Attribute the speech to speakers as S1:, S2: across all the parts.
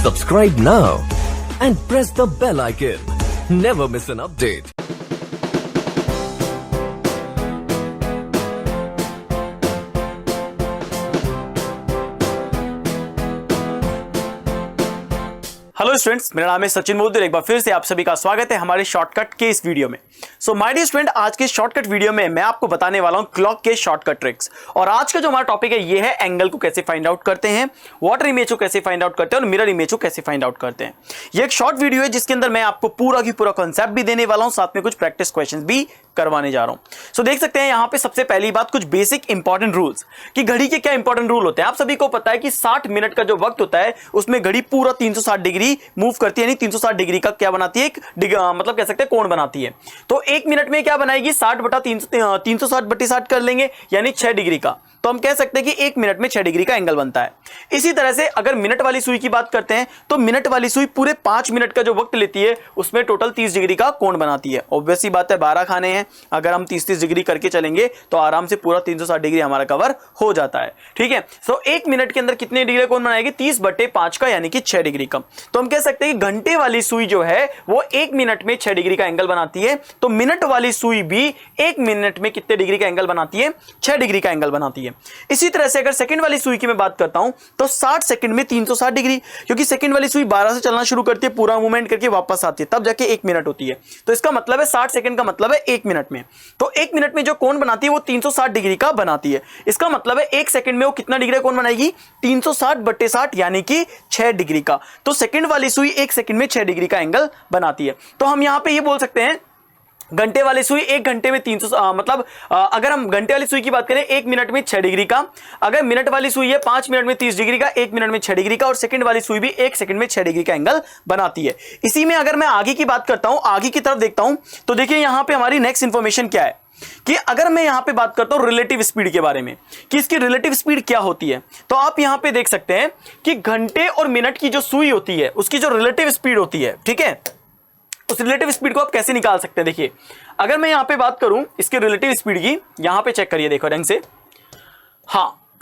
S1: Subscribe now and press the bell icon. Never miss an update.
S2: Hello students, मेरा नाम है सचिन मोदी। एक बार फिर से आप सभी का स्वागत है हमारे शॉर्टकट के इस वीडियो में। सो माय डियर स्टूडेंट, आज के शॉर्टकट वीडियो में मैं आपको बताने वाला हूं क्लॉक के शॉर्टकट ट्रिक्स। और आज का जो हमारा टॉपिक है ये है एंगल को कैसे फाइंड आउट करते हैं, वाटर इमेज को कैसे फाइंड आउट करते हैं और मिरर इमेज को कैसे फाइंड आउट करते हैं। ये एक शॉर्ट वीडियो है जिसके अंदर मैं आपको पूरा की पूरा कॉन्सेप्ट भी देने वाला हूं, साथ में कुछ प्रैक्टिस क्वेश्चंस भी करवाने जा रहा हूं। सो देख सकते हैं यहां पे सबसे पहली बात कुछ बेसिक इंपॉर्टेंट रूल्स कि घड़ी के क्या इंपॉर्टेंट रूल होते हैं। आप सभी को पता है कि 60 मिनट का जो वक्त होता है उसमें घड़ी पूरा 360 डिग्री मूव करती है, यानी 360 डिग्री का क्या बनाती है, मतलब कह सकते हैं कोण बनाती है। तो एक मिनट में क्या बनाएगी, 60 बटा 360 कर लेंगे यानी 6 डिग्री का। तो हम कह सकते हैं कि एक मिनट में 6 डिग्री का एंगल बनता है। इसी तरह से अगर मिनट वाली सुई की बात करते हैं तो मिनट वाली सुई पूरे 5 मिनट का जो वक्त लेती है उसमें टोटल 30 डिग्री का कोण बनाती है। ऑब्वियस सी बात है, 12 खाने हैं, अगर हम 30-30 डिग्री करके चलेंगे तो आराम से पूरा 360 डिग्री हमारा कवर हो जाता है। ठीक है, तो एक मिनट के अंदर कितने डिग्री कोण बनाएगी, 30/5 का यानी कि 6 डिग्री का। तो हम कह सकते हैं कि घंटे वाली सुई जो है वो एक मिनट में 6 डिग्री का एंगल बनाती है। तो मिनट वाली सुई भी एक मिनट में कितने डिग्री का एंगल बनाती है, 6 डिग्री का एंगल बनाती है। इसी तरह से अगर सेकंड वाली सुई की मैं बात करता हूं तो 60 सेकंड में 360 डिग्री, क्योंकि सेकंड वाली सुई 12 से चलना शुरू करती है, पूरा मूवमेंट करके वापस आती है, तब जाके 1 मिनट होती है। तो इसका मतलब है 60 सेकंड का मतलब है 1 मिनट में। तो 1 मिनट में जो कोण बनाती है वो 360 डिग्री का बनाती है। इसका मतलब है 1 सेकंड में वो कितना डिग्री का कोण बनाएगी, 360/60 यानी कि 6 डिग्री का। तो सेकंड वाली सुई 1 सेकंड में 6 डिग्री का एंगल बनाती है। तो हम यहां पे ये बोल सकते हैं घंटे वाली सुई 1 घंटे में 300 मतलब अगर हम घंटे वाली सुई की बात करें 1 मिनट में 6 डिग्री का, अगर मिनट वाली सुई है 5 मिनट में 30 डिग्री का, 1 मिनट में 6 डिग्री का, और सेकंड वाली सुई भी 1 सेकंड में 6 डिग्री का एंगल बनाती है। इसी में अगर मैं आगे की बात करता हूं, आगे की तरफ देखता हूं तो देखिए यहां पे हमारी नेक्स्ट इंफॉर्मेशन क्या है कि अगर मैं यहां पे बात करता हूं रिलेटिव स्पीड के बारे में कि इसकी रिलेटिव स्पीड क्या होती है, तो आप यहां पे देख सकते हैं कि घंटे और मिनट की जो सुई होती है उसकी जो रिलेटिव स्पीड होती है, ठीक है, उस रिलेटिव स्पीड को आप कैसे निकाल सकते हैं। देखिए अगर मैं यहां पे बात करूं इसके रिलेटिव स्पीड की, यहां पे चेक करिए, देखो ढंग से, हाँ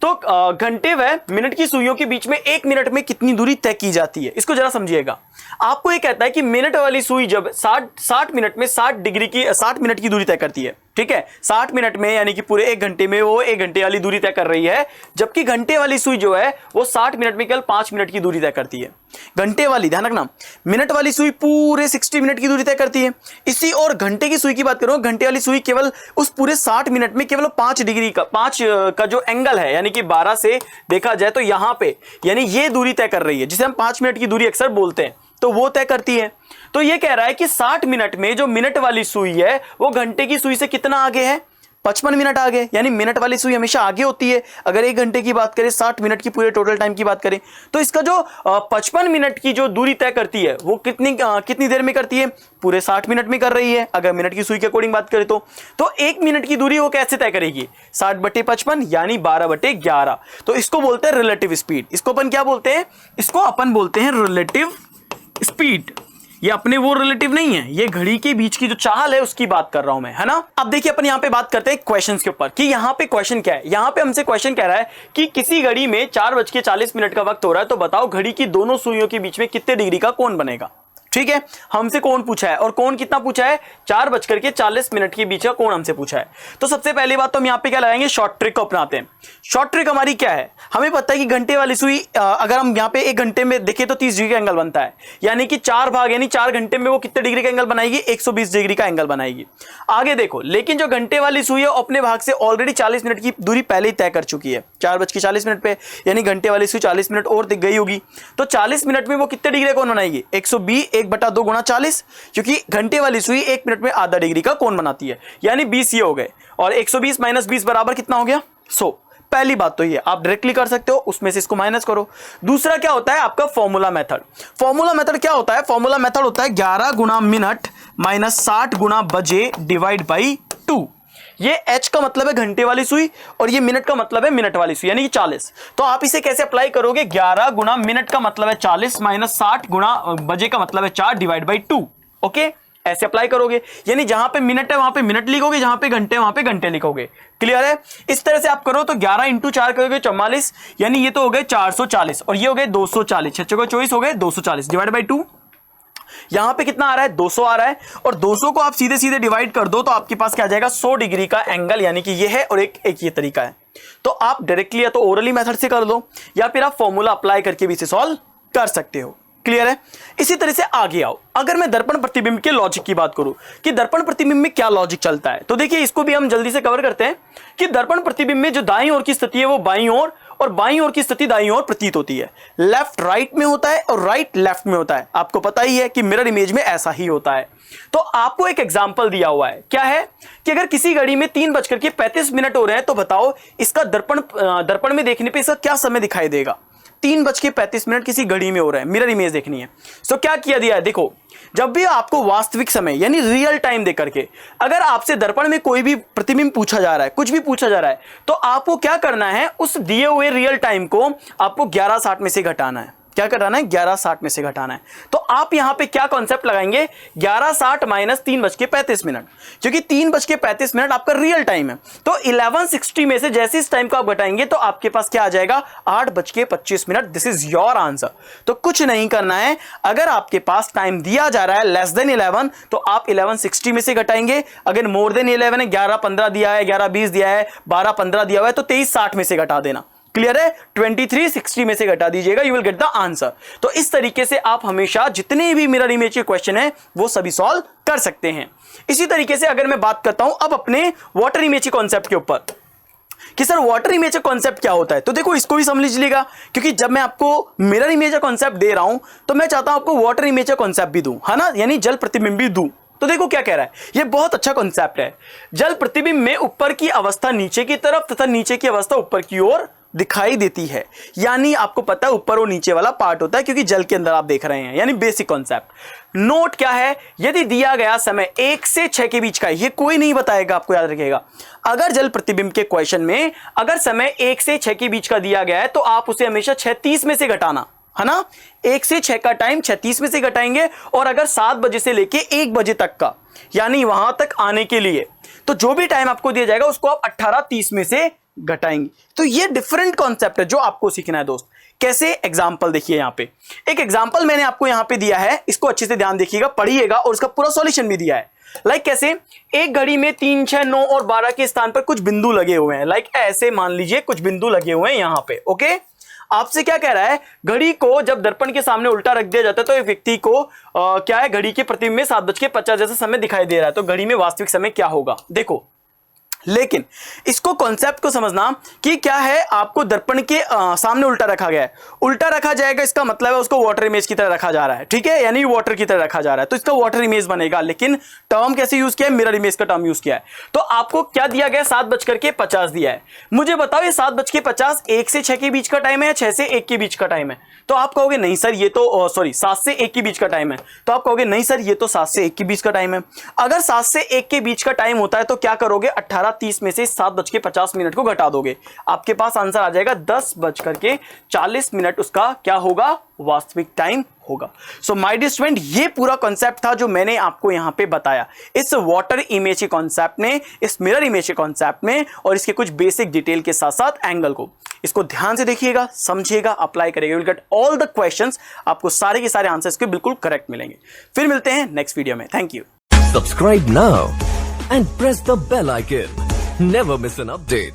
S2: तो घंटे व मिनट की सुइयों के बीच में 1 मिनट में कितनी दूरी तय की जाती है, इसको जरा समझिएगा। आपको ये कहता है कि मिनट वाली सुई जब 60 मिनट में 60 मिनट की दूरी तय करती है, ठीक है, 60 मिनट में यानी कि पूरे 1 घंटे में वो 1 घंटे वाली दूरी तय कर रही है, जबकि घंटे वाली सुई जो है वो 60 मिनट में केवल 5 मिनट की दूरी तय करती है। घंटे वाली, ध्यान रखना, मिनट वाली सुई पूरे 60 मिनट की दूरी तय करती है। इसी और घंटे की सुई की बात करो, घंटे वाली सुई केवल उस पूरे 60 मिनट में केवल 5 डिग्री का 5 का जो एंगल है यानी कि 12 से देखा जाए तो यहां पे यानी ये दूरी तय कर रही है, जिसे हम 5 मिनट की दूरी अक्सर बोलते हैं, तो वो तय करती है। तो ये कह रहा है कि 60 मिनट में जो मिनट वाली सुई है वो घंटे की सुई से कितना आगे है, 55 मिनट आगे, यानी मिनट वाली सुई हमेशा आगे होती है। अगर 1 घंटे की बात करें, 60 मिनट की पूरे टोटल टाइम की बात करें, तो इसका जो 55 मिनट की जो दूरी तय करती है वो कितनी देर में करती है, पूरे 60 मिनट में कर रही है। अगर मिनट की सुई के अकॉर्डिंग बात करें तो 1 मिनट की दूरी वो कैसे तय करेगी, 60/55 यानी 12/11। तो इसको बोलते हैं रिलेटिव स्पीड। इसको अपन क्या बोलते हैं, इसको अपन बोलते हैं रिलेटिव स्पीड। ये अपने वो रिलेटिव नहीं है, ये घड़ी के बीच की जो चाल है उसकी बात कर रहा हूं मैं, है ना। अब देखिए अपन यहां पे बात करते हैं क्वेश्चंस के ऊपर कि यहां पे क्वेश्चन क्या है। यहां पे हमसे क्वेश्चन कह रहा है कि किसी घड़ी में 4:40 का वक्त हो रहा है, तो बताओ घड़ी की दोनों सुइयों के बीच में कितने डिग्री का कोण बनेगा। ठीक है, हमसे कोण पूछा है और कोण कितना पूछा है, 4:40 के बीच का कोण हमसे पूछा है। तो सबसे पहली बात तो हम यहां पे क्या लगाएंगे, शॉर्ट ट्रिक को अपनाते हैं। शॉर्ट ट्रिक हमारी क्या है, हमें पता है कि घंटे वाली सुई अगर हम यहां पे 1 घंटे में देखें तो 30 डिग्री का एंगल बनता है, यानी कि 4 भाग यानी 4 घंटे में वो कितने डिग्री का एंगल बनाएगी, 120 डिग्री का एंगल बनाएगी। आगे देखो, लेकिन जो घंटे वाली सुई है अपने भाग से ऑलरेडी 40 मिनट की दूरी पहले ही तय कर चुकी है, 4:40 पे, यानी घंटे वाली सुई 40 मिनट और दिख गई होगी। तो 40 मिनट में वो कितने डिग्री का कोण बनाएगी, 120 1/2 गुणा 40, क्योंकि घंटे वाली सुई 1 मिनट में आधा डिग्री का कोण बनाती है, यानी 20 ये हो गए, और 120 - 20 बराबर कितना हो गया, 100। पहली बात तो ये आप डायरेक्टली कर सकते हो, उसमें से इसको माइनस करो। दूसरा क्या होता है आपका फॉर्मूला मेथड। फॉर्मूला मेथड क्या होता है, फॉर्मूला मेथड होता है 11 गुणा मिनट माइनस 60 गुणा बजे डिवाइड बाई 2। ये h का मतलब है घंटे वाली सुई और ये मिनट का मतलब है मिनट वाली सुई, यानी कि 40। तो आप इसे कैसे अप्लाई करोगे, 11 गुणा मिनट का मतलब है 40 माइनस 60 गुणा बजे का मतलब है 4 डिवाइड बाई 2। ओके, ऐसे अप्लाई करोगे, यानी जहां पे मिनट है वहां पे मिनट लिखोगे, जहां पे घंटे वहां पे घंटे लिखोगे। क्लियर है? इस तरह से आप करो तो 11 इंटू 4 करोगे 44, यानी ये तो हो गए 440 और ये हो गए 240, 6 को 24 हो गए 240 डिवाइड बाई 2। यहां पे कितना आ रहा है? 200 आ रहा है, और 200 को आप सीधे सीधे डिवाइड कर दो तो आपके पास क्या आ जाएगा? 100 डिग्री का एंगल, यानी कि ये है और एक ये तरीका है। तो आप डायरेक्टली या तो ओरली मेथड से कर लो या फिर आप फॉर्मूला अप्लाई करके भी इसे सॉल्व कर सकते हो। क्लियर है? इसी तरह से आगे आओ, अगर मैं दर्पण प्रतिबिंब के लॉजिक की बात करूं कि दर्पण प्रतिबिंब में क्या लॉजिक चलता है, तो देखिए इसको भी हम जल्दी से कवर करते हैं कि दर्पण प्रतिबिंब में जो दाईं ओर की स्थिति है वो बाईं ओर और बाईं ओर की स्थिति दाईं ओर प्रतीत होती है। लेफ्ट राइट में होता है और राइट लेफ्ट में होता है। आपको पता ही है कि मिरर इमेज में ऐसा ही होता है। तो आपको एक एग्जांपल दिया हुआ है, क्या है कि अगर किसी घड़ी में 3:35 हो रहे हैं तो बताओ इसका दर्पण में देखने पे इसका क्या समय दिखाई देगा? 3:35 किसी घड़ी में हो रहा है, मिरर इमेज देखनी है। सो क्या किया दिया है? देखो, जब भी आपको वास्तविक समय यानी रियल टाइम देकर के अगर आपसे दर्पण में कोई भी प्रतिबिंब पूछा जा रहा है, कुछ भी पूछा जा रहा है, तो आपको क्या करना है? उस दिए हुए रियल टाइम को आपको 11:60 में से घटाना है। क्या कराना है? 11:60 में से घटाना है। तो आप यहां पे क्या कॉन्सेप्ट लगाएंगे? 11:60 माइनस 3:35, क्योंकि 3:35 आपका रियल टाइम है। तो 11:60 में से जैसे इस टाइम को आप घटाएंगे तो आपके पास क्या आ जाएगा? 8:25। This is your answer. तो कुछ नहीं करना है, अगर आपके पास टाइम दिया जा रहा है लेस देन 11 तो आप 11:60 में से घटाएंगे। अगर मोर देन 11 है, 11:15 दिया है, 11:20 दिया है, 12:15 दिया हुआ है, तो 23:60 में से घटा देना। क्लियर है? 23:60 में से घटा दीजिएगा, you will get the answer. तो इस तरीके से आप हमेशा जितने भी मिरर इमेज के क्वेश्चन है वो सभी सॉल्व कर सकते हैं। इसी तरीके से अगर मैं बात करता हूं अब अपने वाटर इमेज के कॉन्सेप्ट के ऊपर कि सर वाटर इमेज का कॉन्सेप्ट क्या होता है, तो देखो इसको भी समझ लीजिएगा, क्योंकि जब मैं आपको मिरर इमेज का कॉन्सेप्ट दे रहा हूं तो मैं चाहता हूं आपको वाटर इमेज का कॉन्सेप्ट भी दूं, है ना, यानी जल प्रतिबिंब भी दूं। तो देखो क्या कह रहा है, ये बहुत अच्छा कॉन्सेप्ट है। जल प्रतिबिंब में ऊपर की अवस्था नीचे की तरफ तथा नीचे की अवस्था ऊपर की ओर दिखाई देती है, यानी आपको पता है ऊपर और नीचे वाला पार्ट होता है क्योंकि जल के अंदर आप देख रहे हैं, यानी बेसिक कॉन्सेप्ट। नोट क्या है? यदि दिया गया समय 1 से 6 के बीच का है, ये कोई नहीं बताएगा, आपको याद रखिएगा। अगर जल प्रतिबिंब के क्वेश्चन में अगर समय 1 से 6 के बीच का दिया गया है तो आप उसे हमेशा 36 में से घटाना, है ना। 1 से 6 का टाइम 36 में से घटाएंगे, और अगर 7 बजे से लेके 1 बजे तक का, यानी वहां तक आने के लिए, तो जो भी टाइम आपको दिया जाएगा उसको आप 18:30 में से घटाएंगे। तो ये डिफरेंट कॉन्सेप्ट है जो आपको सीखना है दोस्त। कैसे? एग्जाम्पल देखिए, यहां पे एक एग्जाम्पल मैंने आपको यहां पे दिया है, इसको अच्छे से ध्यान देखिएगा, पढ़िएगा, और इसका पूरा सॉल्यूशन भी दिया है। लाइक कैसे? एक घड़ी में 3, 6, 9 और 12 के स्थान पर कुछ बिंदु लगे हुए हैं। लाइक ऐसे मान लीजिए कुछ बिंदु लगे हुए हैं यहां पे। ओके, आपसे क्या कह रहा है? घड़ी को जब दर्पण के सामने उल्टा रख दिया जाता है तो एक व्यक्ति को क्या है, घड़ी के प्रतिबिंब में 7:50 जैसा समय दिखाई दे रहा है, तो घड़ी में वास्तविक समय क्या होगा? देखो, लेकिन इसको कॉन्सेप्ट को समझना कि क्या है, आपको दर्पण के सामने उल्टा रखा गया है। उल्टा रखा जाएगा इसका मतलब है उसको वाटर इमेज की तरह रखा जा रहा है, ठीक है, यानी वाटर की तरह रखा जा रहा है, तो इसका वाटर इमेज बनेगा। लेकिन टर्म कैसे यूज किया है? मिरर इमेज का टर्म यूज किया है। तो आपको क्या दिया गया? 7:50 दिया है। मुझे बताओ ये 7:50 1 से 6 के बीच का टाइम है या 6 से 1 के बीच का टाइम है? तो आप कहोगे नहीं सर ये तो 7 से 1 के बीच का टाइम है। तो आप कहोगे नहीं सर ये तो 7 से 1 के बीच का टाइम है। अगर 7 से 1 के बीच का टाइम होता है तो क्या करोगे? 18:30 में से 7:50 को घटा दोगे, आपके पास आंसर आ जाएगा 10:40। उसका क्या होगा? वास्तविक टाइम होगा। सो माय डियर स्टूडेंट, ये पूरा कॉन्सेप्ट था जो मैंने आपको यहां पे बताया। इस वाटर इमेज के कॉन्सेप्ट में, इस मिरर इमेज के कॉन्सेप्ट में, और इसके कुछ बेसिक डिटेल के साथ साथ एंगल को, इसको ध्यान से देखिएगा, समझिएगा, अप्लाई करिएगा, you will get all the questions. आपको सारे के सारे आंसर्स के बिल्कुल करेक्ट मिलेंगे। फिर मिलते हैं नेक्स्ट वीडियो में। Thank you.
S1: Subscribe now and press the bell icon. Never miss an update.